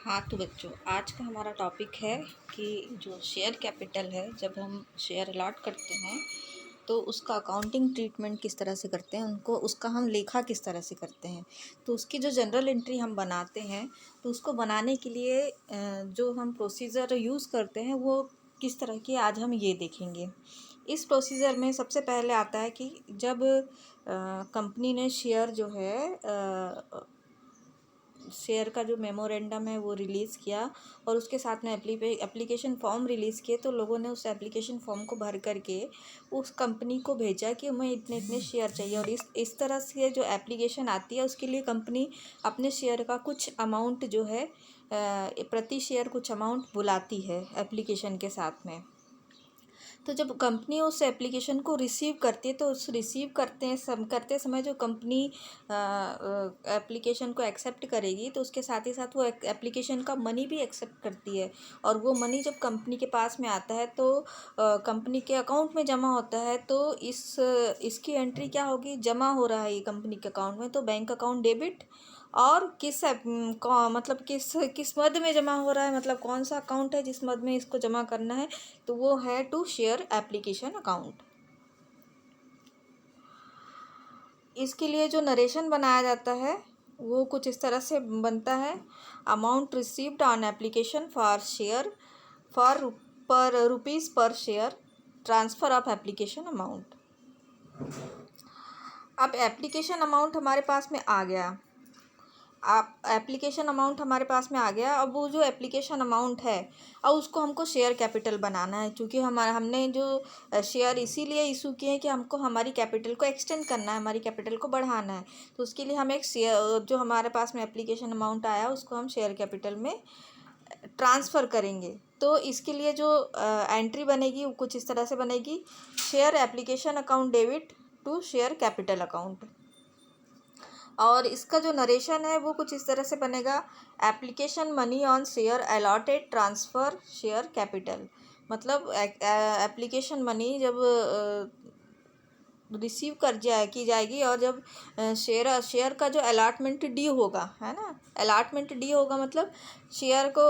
हाँ तो बच्चों, आज का हमारा टॉपिक है कि जो शेयर कैपिटल है, जब हम शेयर अलॉट करते हैं तो उसका अकाउंटिंग ट्रीटमेंट किस तरह से करते हैं, उनको उसका हम लेखा किस तरह से करते हैं। तो उसकी जो जनरल एंट्री हम बनाते हैं, तो उसको बनाने के लिए जो हम प्रोसीजर यूज़ करते हैं वो किस तरह की, आज हम ये देखेंगे। इस प्रोसीजर में सबसे पहले आता है कि जब कंपनी ने शेयर जो है शेयर का जो मेमोरेंडम है वो रिलीज़ किया और उसके साथ में एप्लीकेशन फॉर्म रिलीज़ किए, तो लोगों ने उस एप्लीकेशन फॉर्म को भर करके उस कंपनी को भेजा कि हमें इतने इतने शेयर चाहिए। और इस तरह से जो एप्लीकेशन आती है उसके लिए कंपनी अपने शेयर का कुछ अमाउंट जो है प्रति शेयर कुछ अमाउंट बुलाती है एप्लीकेशन के साथ में। तो जब कंपनी उस एप्लीकेशन को रिसीव करती है, तो उस रिसीव करते समय जो कंपनी एप्लीकेशन को एक्सेप्ट करेगी, तो उसके साथ ही साथ वो एप्लीकेशन का मनी भी एक्सेप्ट करती है। और वो मनी जब कंपनी के पास में आता है तो कंपनी के अकाउंट में जमा होता है। तो इसकी एंट्री क्या होगी, जमा हो रहा है ये कंपनी के अकाउंट में, तो बैंक अकाउंट डेबिट। और मतलब किस मद में जमा हो रहा है, मतलब कौन सा अकाउंट है जिस मद में इसको जमा करना है, तो वो है टू शेयर एप्लीकेशन अकाउंट। इसके लिए जो नरेशन बनाया जाता है वो कुछ इस तरह से बनता है। Amount received on application for share for पर रुपीज़ पर share, transfer of application amount. अब एप्लीकेशन अमाउंट हमारे पास में आ गया। आप एप्लीकेशन अमाउंट हमारे पास में आ गया। अब वो जो एप्लीकेशन अमाउंट है, अब उसको हमको शेयर कैपिटल बनाना है, क्योंकि हमने जो शेयर इसीलिए इशू किए हैं कि हमको हमारी कैपिटल को एक्सटेंड करना है, हमारी कैपिटल को बढ़ाना है। तो उसके लिए हम एक शेयर, जो हमारे पास में एप्लीकेशन अमाउंट आया उसको हम शेयर कैपिटल में ट्रांसफ़र करेंगे। तो इसके लिए जो एंट्री बनेगी वो कुछ इस तरह से बनेगी, share application account debit to share capital account. और इसका जो नरेशन है वो कुछ इस तरह से बनेगा, application money on share allotted transfer share capital. मतलब एप्लीकेशन मनी जब रिसीव की जाएगी, और जब शेयर का जो अलॉटमेंट ड्यू होगा, है ना, अलॉटमेंट ड्यू होगा मतलब शेयर को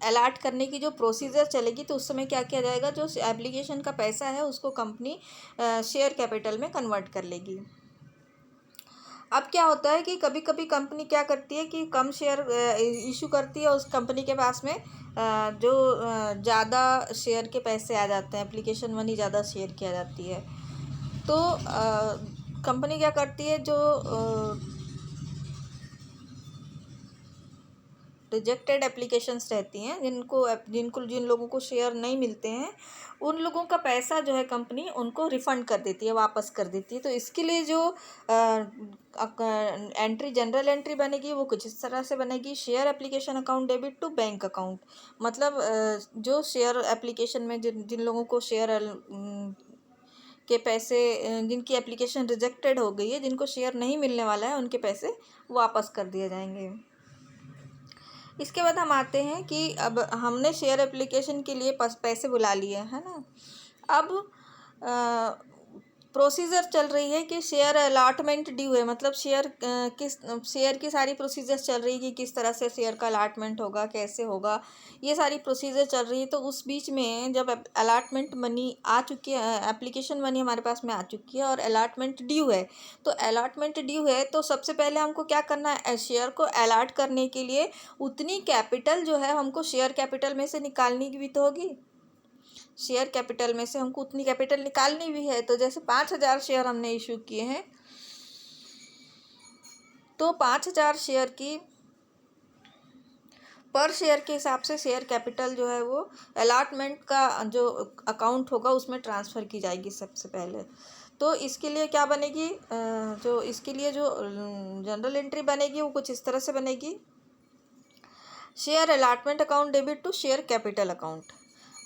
अलॉट करने की जो प्रोसीजर चलेगी, तो उस समय क्या किया जाएगा, जो एप्लीकेशन का पैसा है उसको कंपनी शेयर कैपिटल में कन्वर्ट कर लेगी। अब क्या होता है कि कभी कभी कंपनी क्या करती है कि कम शेयर इशू करती है, उस कंपनी के पास में जो ज़्यादा शेयर के पैसे आ जाते हैं, एप्लीकेशन मनी ज़्यादा शेयर किया जाती है। तो कंपनी क्या करती है, जो रिजेक्टेड एप्लीकेशंस रहती हैं, जिन लोगों को शेयर नहीं मिलते हैं, उन लोगों का पैसा जो है कंपनी उनको रिफ़ंड कर देती है, वापस कर देती है। तो इसके लिए जो जनरल एंट्री बनेगी वो कुछ इस तरह से बनेगी, share application account debit to bank account. मतलब जो शेयर एप्लीकेशन में जिन लोगों को शेयर के पैसे, जिनकी एप्लीकेशन रिजेक्टेड हो गई है, जिनको शेयर नहीं मिलने वाला है, उनके पैसे वापस कर दिए जाएंगे। इसके बाद हम आते हैं कि अब हमने शेयर एप्लीकेशन के लिए पैसे बुला लिए, है ना। अब प्रोसीजर चल रही है कि शेयर अलॉटमेंट ड्यू है, मतलब शेयर की सारी प्रोसीजर चल रही है कि किस तरह से शेयर का अलॉटमेंट होगा, कैसे होगा, ये सारी प्रोसीजर चल रही है। तो उस बीच में जब अलॉटमेंट मनी आ चुकी है, एप्लीकेशन मनी हमारे पास में आ चुकी है और अलॉटमेंट ड्यू है, तो अलॉटमेंट ड्यू है तो सबसे पहले हमको क्या करना है, शेयर को अलॉट करने के लिए उतनी कैपिटल जो है हमको शेयर कैपिटल में से निकालनी भी तो होगी। शेयर कैपिटल में से हमको उतनी कैपिटल निकालनी भी है। तो जैसे 5,000 शेयर हमने इशू किए हैं, तो 5,000 शेयर की पर शेयर के हिसाब से शेयर कैपिटल जो है वो अलॉटमेंट का जो अकाउंट होगा उसमें ट्रांसफ़र की जाएगी सबसे पहले। तो इसके लिए क्या बनेगी, इसके लिए जो जनरल एंट्री बनेगी वो कुछ इस तरह से बनेगी, share allotment account debit to share capital account.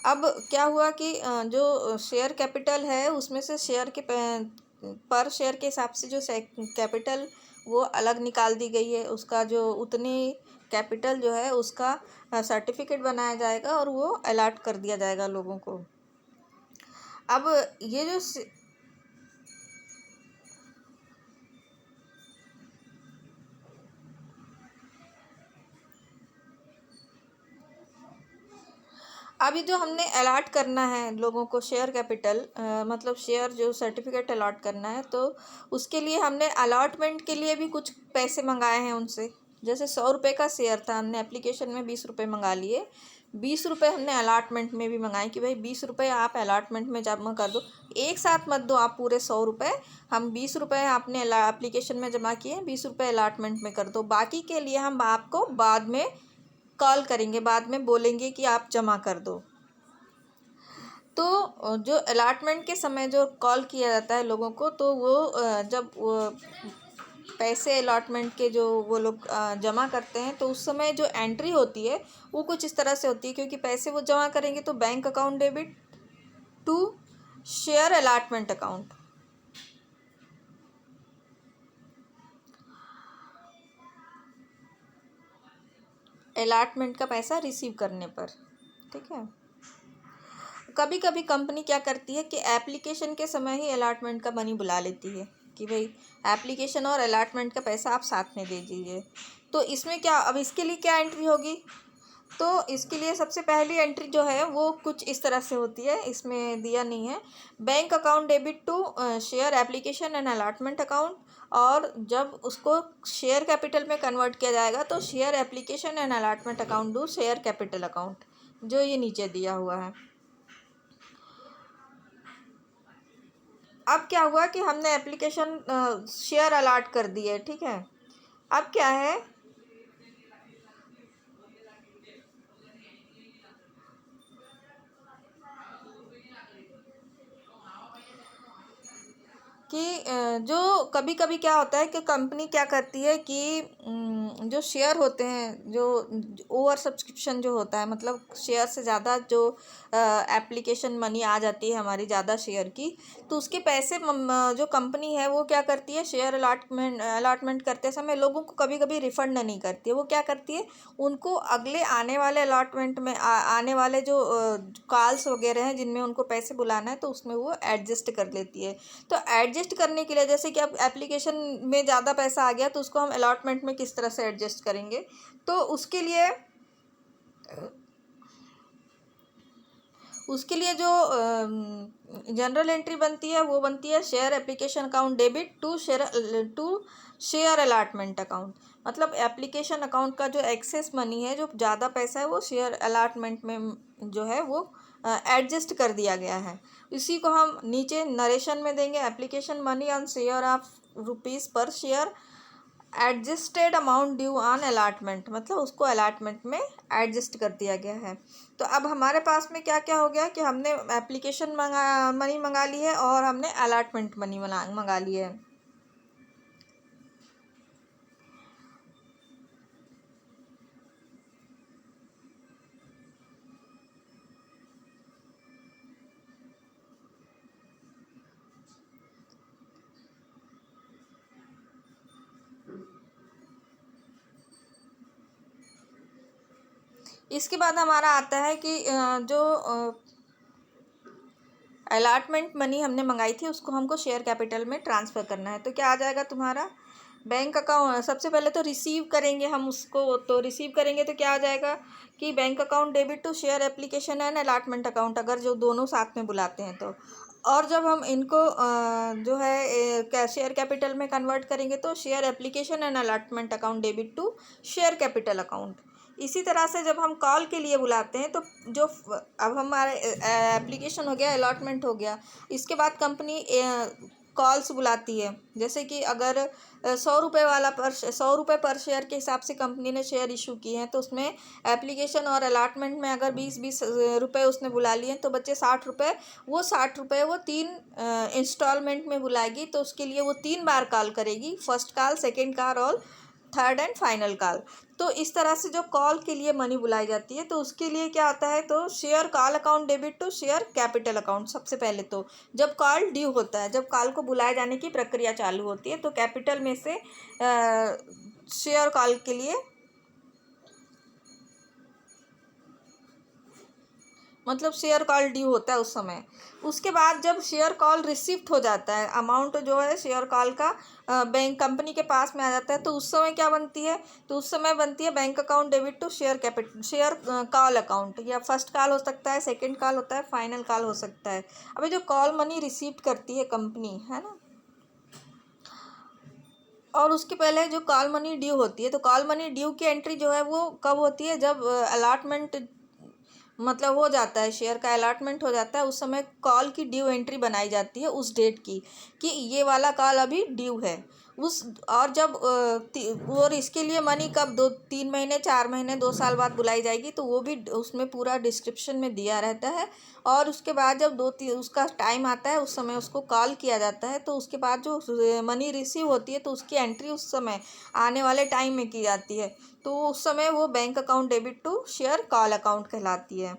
अब क्या हुआ कि जो शेयर कैपिटल है उसमें से शेयर के पर शेयर के हिसाब से जो कैपिटल वो अलग निकाल दी गई है, उसका जो उतनी कैपिटल जो है उसका सर्टिफिकेट बनाया जाएगा और वो अलॉट कर दिया जाएगा लोगों को। अब ये जो अभी जो हमने अलॉट करना है लोगों को शेयर कैपिटल, मतलब शेयर जो सर्टिफिकेट अलॉट करना है, तो उसके लिए हमने अलॉटमेंट के लिए भी कुछ पैसे मंगाए हैं उनसे। जैसे 100 रुपये का शेयर था, हमने एप्लीकेशन में 20 रुपये मंगा लिए, 20 रुपये हमने अलॉटमेंट में भी मंगाए कि भाई 20 रुपये आप अलॉटमेंट में जमा कर दो। एक साथ मत दो आप पूरे 100 रुपये, हम 20 रुपये आपने एप्लीकेशन में जमा किए, 20 रुपये अलॉटमेंट में कर दो, बाकी के लिए हम आपको बाद में कॉल करेंगे, बाद में बोलेंगे कि आप जमा कर दो। तो जो अलॉटमेंट के समय जो कॉल किया जाता है लोगों को, तो वो जब पैसे अलॉटमेंट के जो वो लोग जमा करते हैं, तो उस समय जो एंट्री होती है वो कुछ इस तरह से होती है, क्योंकि पैसे वो जमा करेंगे तो bank account debit to share allotment account. Allotment का पैसा रिसीव करने पर, ठीक है। कभी कभी कंपनी क्या करती है कि एप्लीकेशन के समय ही अलॉटमेंट का मनी बुला लेती है कि भाई एप्लीकेशन और अलॉटमेंट का पैसा आप साथ में दे दीजिए। तो इसमें क्या, अब इसके लिए क्या एंट्री होगी, तो इसके लिए सबसे पहली एंट्री जो है वो कुछ इस तरह से होती है, इसमें दिया नहीं है, bank account debit to share application and allotment account. और जब उसको शेयर कैपिटल में कन्वर्ट किया जाएगा तो share application and allotment account to share capital account, जो ये नीचे दिया हुआ है। अब क्या हुआ कि हमने एप्लीकेशन शेयर अलॉट कर दी है, ठीक है। अब क्या है कि जो कभी कभी क्या होता है कि कंपनी क्या करती है कि जो शेयर होते हैं, जो ओवर सब्सक्रिप्शन जो होता है, मतलब शेयर से ज़्यादा जो एप्लीकेशन मनी आ जाती है हमारी ज़्यादा शेयर की, तो उसके पैसे जो कंपनी है वो क्या करती है, शेयर अलॉटमेंट करते समय लोगों को कभी कभी रिफंड नहीं करती है। वो क्या करती है, उनको अगले आने वाले अलॉटमेंट में आने वाले जो कॉल्स वगैरह हैं जिनमें उनको पैसे बुलाना है, तो उसमें वो एडजस्ट कर लेती है। तो एडजस्ट करने के लिए, जैसे कि अब एप्लीकेशन में ज़्यादा पैसा आ गया तो उसको हम अलॉटमेंट में किस तरह से एडजस्ट करेंगे, तो उसके लिए जो जनरल एंट्री बनती है वो बनती है share application account debit to share allotment account. मतलब एप्लीकेशन अकाउंट का जो एक्सेस मनी है, जो ज़्यादा पैसा है, वो शेयर अलॉटमेंट में जो है वो एडजस्ट कर दिया गया है। इसी को हम नीचे नरेशन में देंगे, application money on share of rupees पर share adjusted amount due on allotment, मतलब उसको अलॉटमेंट में एडजस्ट कर दिया गया है। तो अब हमारे पास में क्या क्या हो गया कि हमने एप्लीकेशन मनी मंगा ली है और हमने अलॉटमेंट मनी मंगा ली है। इसके बाद हमारा आता है कि जो अलॉटमेंट मनी हमने मंगाई थी उसको हमको शेयर कैपिटल में ट्रांसफ़र करना है। तो क्या आ जाएगा तुम्हारा बैंक अकाउंट, सबसे पहले तो रिसीव करेंगे हम उसको, तो रिसीव करेंगे तो क्या आ जाएगा कि bank account debit to share application and allotment account, अगर जो दोनों साथ में बुलाते हैं तो। और जब हम इनको जो है शेयर कैपिटल में कन्वर्ट करेंगे तो share application and allotment account debit to share capital account. इसी तरह से जब हम कॉल के लिए बुलाते हैं तो जो अब हमारा एप्लीकेशन हो गया, अलॉटमेंट हो गया, इसके बाद कंपनी कॉल्स बुलाती है। जैसे कि अगर 100 रुपये पर शेयर के हिसाब से कंपनी ने शेयर इशू किए हैं, तो उसमें एप्लीकेशन और अलॉटमेंट में अगर 20-20 रुपये उसने बुला लिए हैं तो बच्चे 60 रुपये, वो 60 रुपये वो 3 इंस्टॉलमेंट में बुलाएगी। तो उसके लिए वो 3 बार कॉल करेगी, फर्स्ट कॉल, सेकेंड कॉल और थर्ड एंड फाइनल कॉल। तो इस तरह से जो कॉल के लिए मनी बुलाई जाती है, तो उसके लिए क्या आता है, तो share call account debit to share capital account. सबसे पहले तो जब कॉल ड्यू होता है, जब कॉल को बुलाए जाने की प्रक्रिया चालू होती है, तो कैपिटल में से शेयर कॉल के लिए मतलब शेयर कॉल ड्यू होता है उस समय। उसके बाद जब शेयर कॉल रिसिप्ट हो जाता है, अमाउंट जो है शेयर कॉल का बैंक कंपनी के पास में आ जाता है, तो उस समय क्या बनती है, तो उस समय बनती है bank account debit to share call account. या फर्स्ट कॉल हो सकता है, सेकंड कॉल होता है, फाइनल कॉल हो सकता है। अभी जो कॉल मनी रिसीव करती है कंपनी, है ना, और उसके पहले जो कॉल मनी ड्यू होती है, तो कॉल मनी ड्यू की एंट्री जो है वो कब होती है, जब अलॉटमेंट मतलब हो जाता है, शेयर का अलॉटमेंट हो जाता है, उस समय कॉल की ड्यू एंट्री बनाई जाती है उस डेट की, कि ये वाला कॉल अभी ड्यू है उस। और जब और इसके लिए मनी कब 2-3 महीने, 4 महीने, 2 साल बाद बुलाई जाएगी, तो वो भी उसमें पूरा डिस्क्रिप्शन में दिया रहता है। और उसके बाद जब उसका टाइम आता है, उस समय उसको कॉल किया जाता है, तो उसके बाद जो मनी रिसीव होती है, तो उसकी एंट्री उस समय आने वाले टाइम में की जाती है। तो उस समय वो bank account debit to share call account कहलाती है।